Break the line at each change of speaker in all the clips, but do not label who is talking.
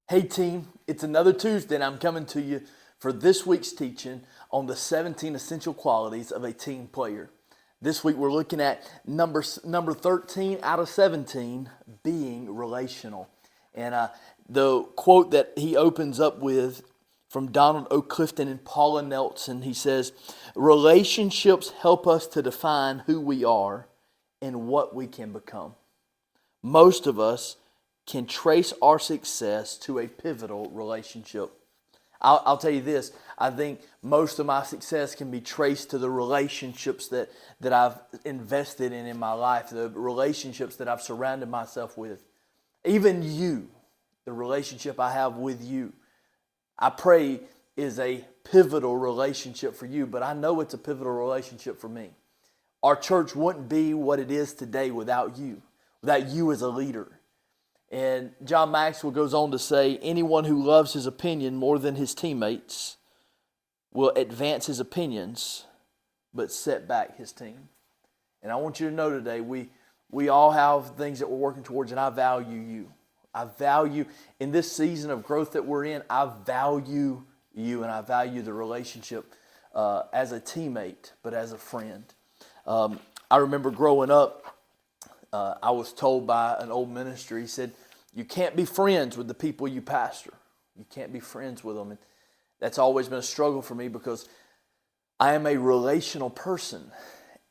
Hey team, it's another Tuesday and I'm coming to you for this week's teaching on the 17 essential qualities of a team player. This week we're looking at number 13 out of 17, being relational. And the quote that he opens up with from Donald O. Clifton and Paula Nelson, he says, relationships help us to define who we are and what we can become. Most of us can trace our success to a pivotal relationship. I'll tell you this, I think most of my success can be traced to the relationships that I've invested in my life, the relationships that I've surrounded myself with. Even you, the relationship I have with you, I pray is a pivotal relationship for you, but I know it's a pivotal relationship for me. Our church wouldn't be what it is today without you as a leader. And John Maxwell goes on to say, anyone who loves his opinion more than his teammates will advance his opinions, but set back his team. And I want you to know today, we all have things that we're working towards, and I value you. I value, in this season of growth that we're in, I value you, and I value the relationship as a teammate, but as a friend. I remember growing up, I was told by an old minister, he said, you can't be friends with the people you pastor. You can't be friends with them. And that's always been a struggle for me because I am a relational person.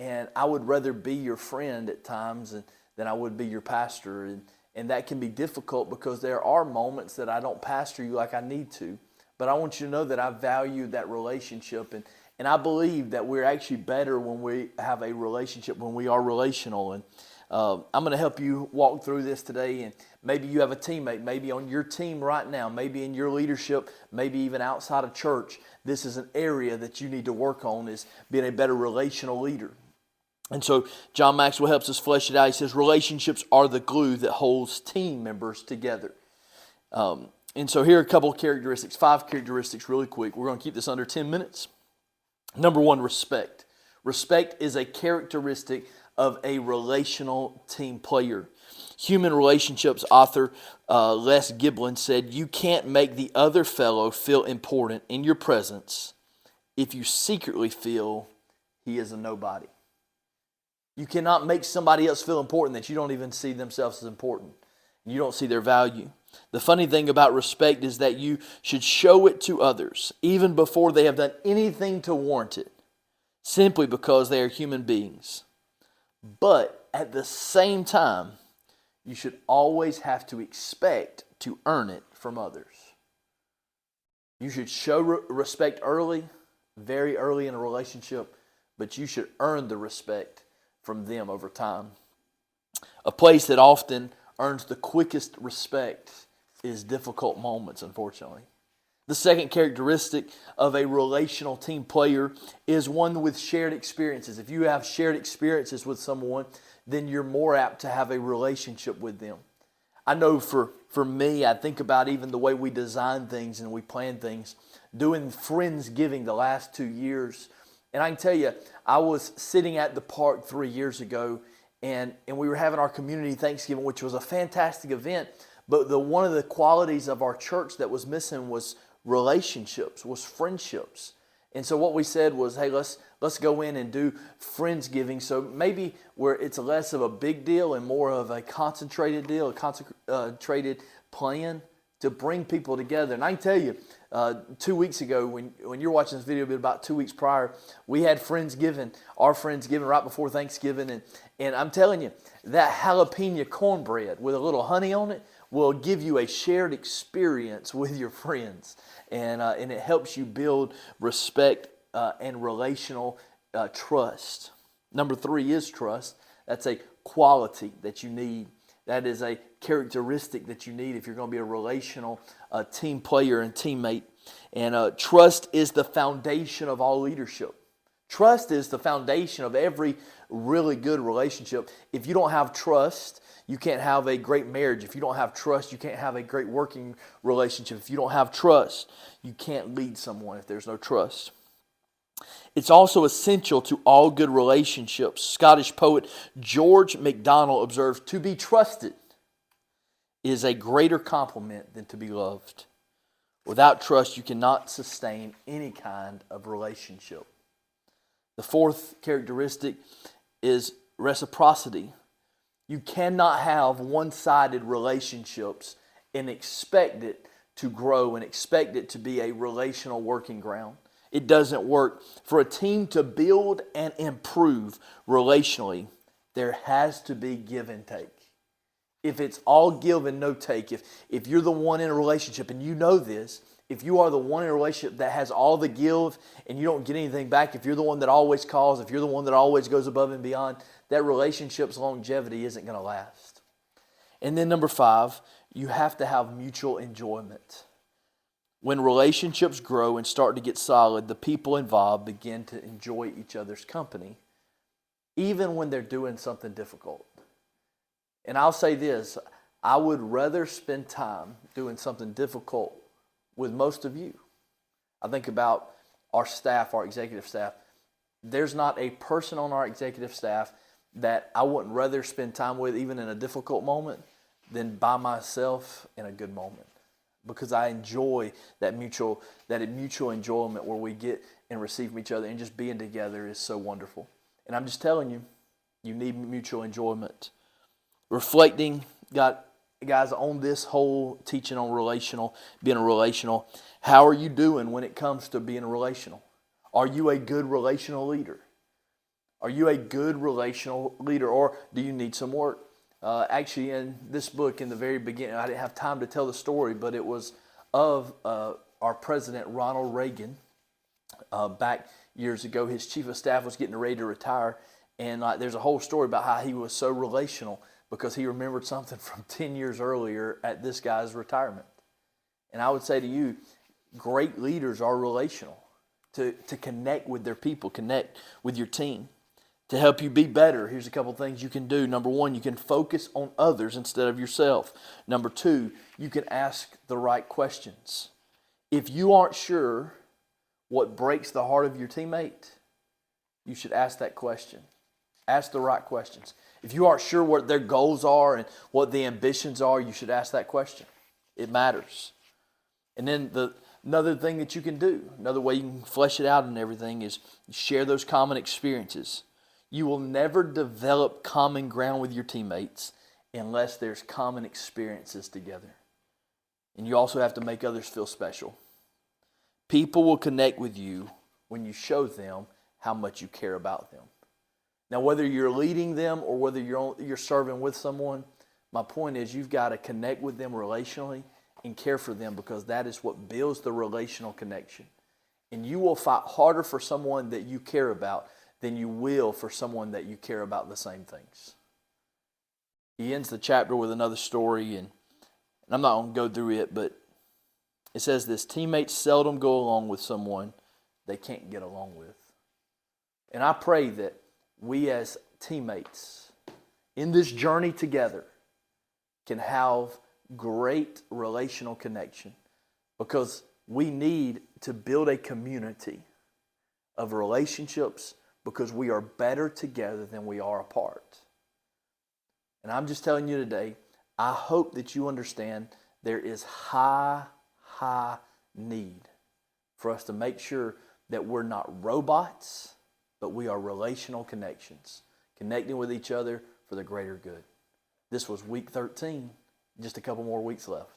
And I would rather be your friend at times than I would be your pastor. And that can be difficult because there are moments that I don't pastor you like I need to. But I want you to know that I value that relationship. And I believe that we're actually better when we have a relationship, when we are relational. And I'm going to help you walk through this today, and maybe you have a teammate, maybe on your team right now, maybe in your leadership, maybe even outside of church. This is an area that you need to work on, is being a better relational leader. And so John Maxwell helps us flesh it out. He says relationships are the glue that holds team members together. And so here are a couple of characteristics, 5 characteristics really quick. We're going to keep this under 10 minutes. Number 1, respect. Respect is a characteristic of a relational team player. Human Relationships author Les Giblin said, you can't make the other fellow feel important in your presence if you secretly feel he is a nobody. You cannot make somebody else feel important that you don't even see themselves as important. You don't see their value. The funny thing about respect is that you should show it to others even before they have done anything to warrant it, simply because they are human beings. But at the same time, you should always have to expect to earn it from others. You should show respect early, very early in a relationship, but you should earn the respect from them over time. A place that often earns the quickest respect is difficult moments, unfortunately. The second characteristic of a relational team player is one with shared experiences. If you have shared experiences with someone, then you're more apt to have a relationship with them. I know for me, I think about even the way we design things and we plan things. Doing Friendsgiving the last 2 years, and I can tell you, I was sitting at the park 3 years ago, and we were having our community Thanksgiving, which was a fantastic event. But one of the qualities of our church that was missing was relationships, was friendships. And so what we said was, hey, let's go in and do Friendsgiving. So maybe where it's less of a big deal and more of a concentrated deal, a concentrated plan to bring people together. And I can tell you, 2 weeks ago, when you're watching this video, but about 2 weeks prior, we had Friendsgiving, our Friendsgiving right before Thanksgiving. And I'm telling you, that jalapeno cornbread with a little honey on it will give you a shared experience with your friends. And it helps you build respect and relational trust. Number 3 is trust. That's a quality that you need. That is a characteristic that you need if you're going to be a relational team player and teammate. And trust is the foundation of all leadership. Trust is the foundation of every really good relationship. If you don't have trust, you can't have a great marriage. If you don't have trust, you can't have a great working relationship. If you don't have trust, you can't lead someone if there's no trust. It's also essential to all good relationships. Scottish poet George MacDonald observes, to be trusted is a greater compliment than to be loved. Without trust, you cannot sustain any kind of relationship. The fourth characteristic is reciprocity. You cannot have one-sided relationships and expect it to grow and expect it to be a relational working ground. It doesn't work. For a team to build and improve relationally, there has to be give and take. If it's all give and no take, if you're the one in a relationship and you know this, if you are the one in a relationship that has all the give and you don't get anything back, if you're the one that always calls, if you're the one that always goes above and beyond, that relationship's longevity isn't going to last. And then number 5, you have to have mutual enjoyment. When relationships grow and start to get solid, the people involved begin to enjoy each other's company, even when they're doing something difficult. And I'll say this, I would rather spend time doing something difficult with most of you. I think about our staff, our executive staff. There's not a person on our executive staff that I wouldn't rather spend time with, even in a difficult moment, than by myself in a good moment. Because I enjoy that mutual enjoyment where we get and receive from each other, and just being together is so wonderful. And I'm just telling you, you need mutual enjoyment. Reflecting, guys, on this whole teaching on being relational, how are you doing when it comes to being relational? Are you a good relational leader? Are you a good relational leader, or do you need some work? Actually, in this book, in the very beginning, I didn't have time to tell the story, but it was of our president, Ronald Reagan. Back years ago, his chief of staff was getting ready to retire, and there's a whole story about how he was so relational because he remembered something from 10 years earlier at this guy's retirement. And I would say to you, great leaders are relational, to connect with their people, connect with your team. To help you be better, here's a couple things you can do. Number 1, you can focus on others instead of yourself. Number 2, you can ask the right questions. If you aren't sure what breaks the heart of your teammate, you should ask that question. Ask the right questions. If you aren't sure what their goals are and what the ambitions are, you should ask that question. It matters. And then another thing that you can do, another way you can flesh it out and everything, is share those common experiences. You will never develop common ground with your teammates unless there's common experiences together. And you also have to make others feel special. People will connect with you when you show them how much you care about them. Now, whether you're leading them or whether you're serving with someone, my point is you've got to connect with them relationally and care for them, because that is what builds the relational connection. And you will fight harder for someone that you care about than you will for someone that you care about the same things. He ends the chapter with another story, and I'm not going to go through it, but it says this: teammates seldom go along with someone they can't get along with. And I pray that we as teammates in this journey together can have great relational connection, because we need to build a community of relationships, because we are better together than we are apart. And I'm just telling you today, I hope that you understand there is high need for us to make sure that we're not robots, but we are relational connections, connecting with each other for the greater good. This was week 13, just a couple more weeks left.